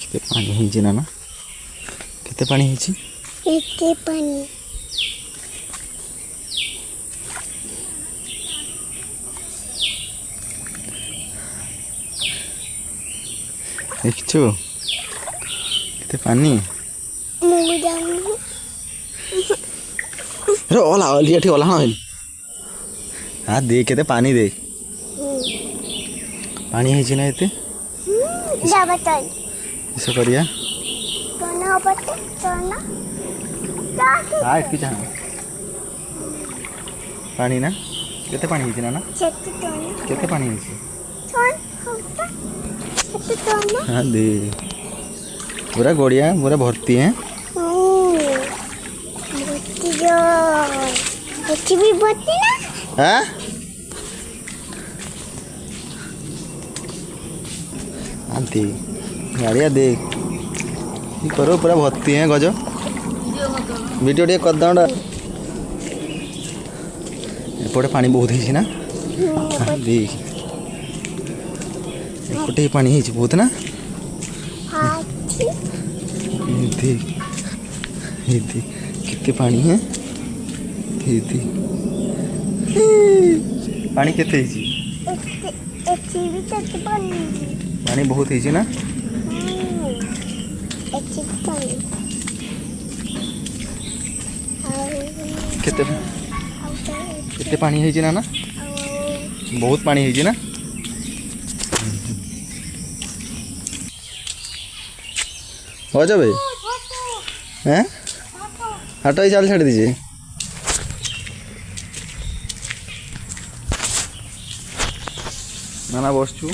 केते पानी हिची ना केते पानी हिची एते पानी देखछु केते पानी मुझे जाऊँ रे ओला ओली एठी ओला होइल हां दे केते पानी दे पानी हिची ना एते जा बता इसे करिया सोना बता सोना हां इतकी जा पानी ना केते पानी हिची ना चेक सोना केते पानी हिची सोना चेक सोना हाँ दे पूरा गोड़िया पूरा भर्ती है भर्ती जो बच्ची भी भर्ती ना हाँ आंटी गाड़िया दे करो पूरा भर्ती है गज वीडियो टे कर दौड़ा एपटे पानी बहुत ही ना हाँ दे एपटे पानी ही बहुत ना कितने पानी है पानी केते पानी बहुत ही ना केते केते पानी है ना बहुत पानी है ना हो जाबे हैं हाट ही चाल छाड़ दीजिए नाना बसचु